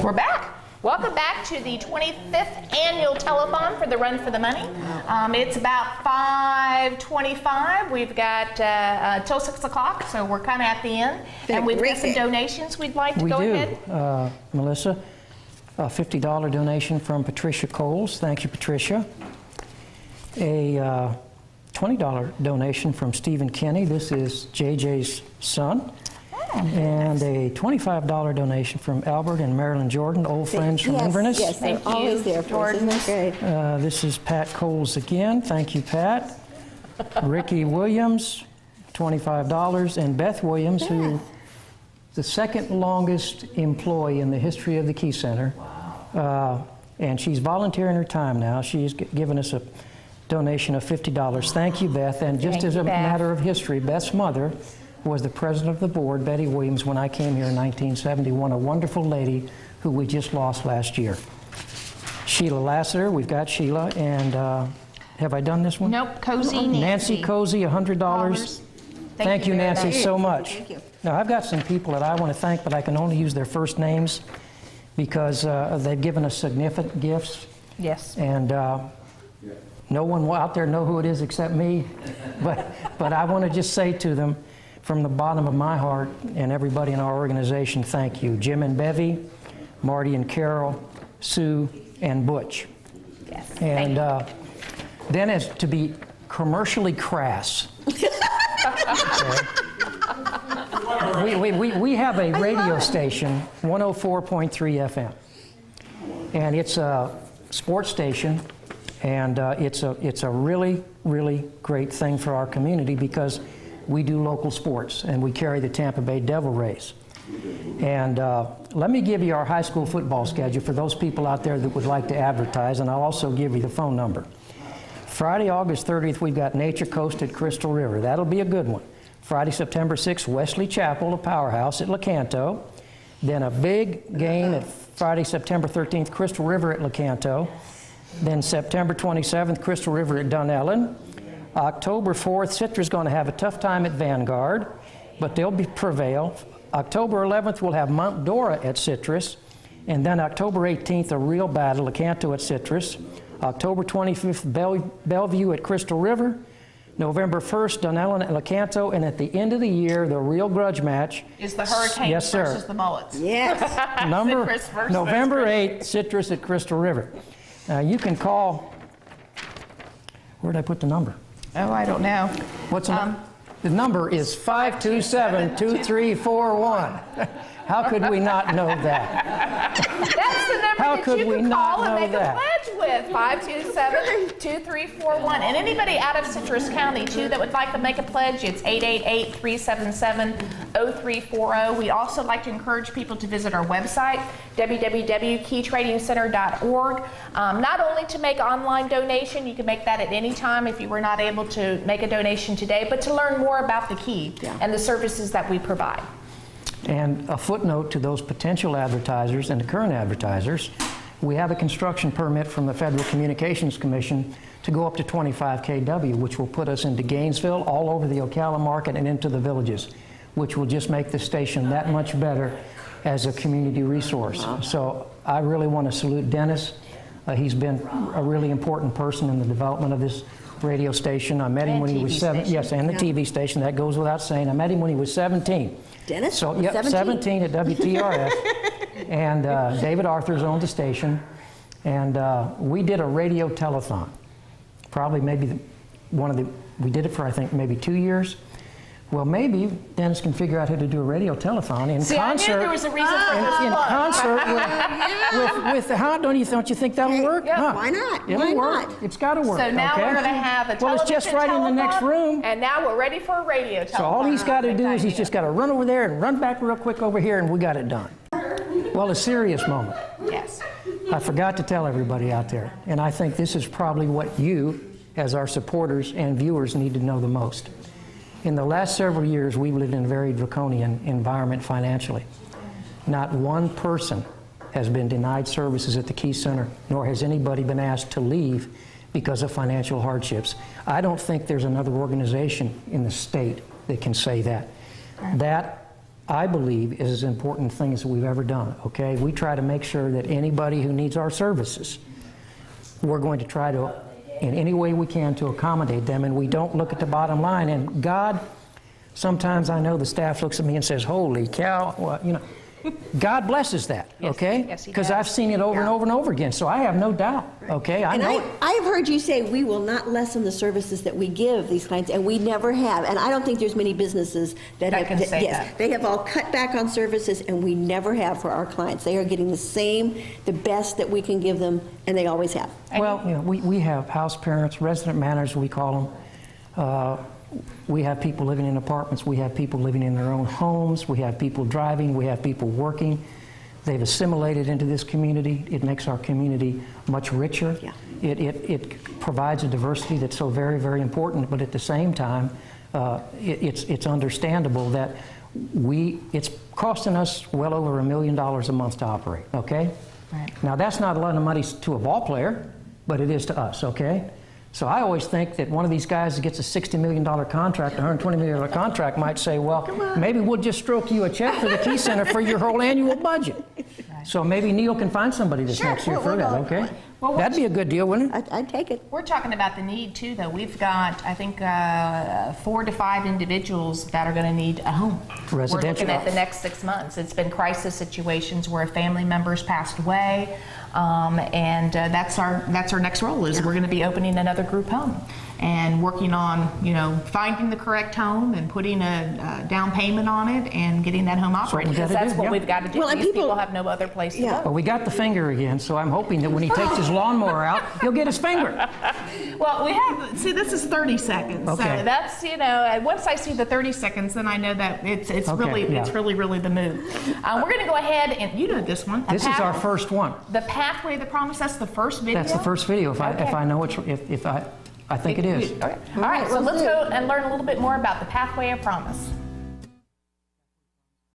We're back. Welcome back to the 25th annual Telethon for the Run for the Money. It's about 5:25. We've got till 6 o'clock, so we're kind of at the end. And we've got some donations we'd like to go ahead. Melissa, a $50 donation from Patricia Coles. Thank you, Patricia. A $20 donation from Stephen Kenny. This is JJ's son. And a $25 donation from Albert and Marilyn Jordan, old friends from Inverness. Yes, they're always there for us. Isn't that great? This is Pat Coles again. Thank you, Pat. Ricky Williams, $25, and Beth Williams, who the second longest employee in the history of the Key Center. And she's volunteering her time now. She's given us a donation of $50. Thank you, Beth. And just as a matter of history, Beth's mother was the president of the board, Betty Williams, when I came here in 1971, a wonderful lady who we just lost last year. Sheila Lassiter, we've got Sheila, and have I done this one? Nope, Cozy Nancy. Nancy Cozy, $100. Thank you, Nancy, so much. Thank you. Now, I've got some people that I want to thank, but I can only use their first names because they've given us significant gifts. Yes. And no one out there know who it is except me, but I want to just say to them, from the bottom of my heart and everybody in our organization, thank you. Jim and Bevy, Marty and Carol, Sue and Butch. Yes. And then as to be commercially crass. We have a radio station, 104.3 FM. And it's a sports station, and it's a really, really great thing for our community because we do local sports, and we carry the Tampa Bay Devil Rays. And let me give you our high school football schedule for those people out there that would like to advertise, and I'll also give you the phone number. Friday, August 30th, we've got Nature Coast at Crystal River. That'll be a good one. Friday, September 6th, Wesley Chapel, a powerhouse at Lecanto. Then a big game at Friday, September 13th, Crystal River at Lecanto. Then September 27th, Crystal River at Dunellen. October 4th, Citra's going to have a tough time at Vanguard, but they'll prevail. October 11th, we'll have Mount Dora at Citrus. And then October 18th, a real battle, Lecanto at Citrus. October 25th, Bellevue at Crystal River. November 1st, Dunellen at Lecanto. And at the end of the year, the real grudge match is the Hurricanes versus the Mullets. Yes. November 8th, Citrus at Crystal River. You can call, where did I put the number? Oh, I don't know. What's the number is 527-2341. How could we not know that? That's the number that you can call and make a pledge with, 527-2341. And anybody out of Citrus County, too, that would like to make a pledge, it's 888-377-0340. We also like to encourage people to visit our website, www.keytradingcenter.org. Not only to make online donation, you can make that at any time if you were not able to make a donation today, but to learn more about the Key and the services that we provide. And a footnote to those potential advertisers and the current advertisers, we have a construction permit from the Federal Communications Commission to go up to 25 kW, which will put us into Gainesville, all over the Ocala market, and into the villages, which will just make the station that much better as a community resource. So I really want to salute Dennis. He's been a really important person in the development of this radio station. I met him when he was 7. Yes, and the TV station. That goes without saying. I met him when he was 17. Dennis? So, yep, 17 at WTRF. And David Arthur's owned the station. And we did a radio telethon. Probably maybe we did it for, I think, maybe 2 years. Well, maybe Dennis can figure out how to do a radio telethon in concert. I knew there was a reason for this. In concert with how don't you think that'll work? Yeah, huh. Why not? It'll work. It's got to work. So now we're going to have a television. Well, it's just right in the next room. And now we're ready for a radio telethon. So all he's got to do is he's just got to run over there and run back real quick over here, and we got it done. Well, a serious moment. Yes. I forgot to tell everybody out there, and I think this is probably what you, as our supporters and viewers, need to know the most. In the last several years, we've lived in a very draconian environment financially. Not one person has been denied services at the Key Center, nor has anybody been asked to leave because of financial hardships. I don't think there's another organization in the state that can say that. That I believe, is as important thing as we've ever done, okay? We try to make sure that anybody who needs our services, we're going to try to, in any way we can, to accommodate them, and we don't look at the bottom line. And God, sometimes I know the staff looks at me and says, holy cow, well, you know, God blesses that, okay? Yes, He Because does. I've seen it over and over and over again, so I have no doubt, okay? I And know I've heard you say we will not lessen the services that we give these clients, and we never have. And I don't think there's many businesses that have. can say yes, that. they have all cut back on services, and we never have for our clients. They are getting the same, the best that we can give them, and they always have. Well, you know, we have house parents, resident managers, we call them. We have people living in apartments. We have people living in their own homes. We have people driving. We have people working. They've assimilated into this community. It makes our community much richer. Yeah. It provides a diversity that's so very, very important. But at the same time, it's understandable that it's costing us well over $1 million a month to operate. Okay. Right. Now that's not a lot of money to a ball player, but it is to us. Okay. So I always think that one of these guys that gets a $60 million contract, a $120 million contract, might say, well, maybe we'll just stroke you a check for the Key Center for your whole annual budget. Right. So maybe Neil can find somebody this next year for that, okay? Well, that'd be a good deal, wouldn't it? I'd take it. We're talking about the need too, though. We've got, I think, 4 to 5 individuals that are going to need a home. Residential. We're looking at the next 6 months. It's been crisis situations where a family member's passed away, and that's our next role. Is we're going to be opening another group home and working on, you know, finding the correct home and putting a down payment on it and getting that home operating. gotta Because that's do, what yeah. we've got to do. Well, and These people- people have no other place to Yeah. go. Well, we got the finger again, so I'm hoping that when he takes his lawnmower out, he'll get his finger. Well, we have, see, this is 30 seconds. Okay. So that's, you know, once I see the 30 seconds, then I know that it's Okay, yeah. really the move. We're going to go ahead and, you know this one. This is our first one. The Pathway of the Promise, that's the first video? That's the first video, if Okay. I know if I think it is. Okay. All right, so let's go and learn a little bit more about the Pathway of Promise.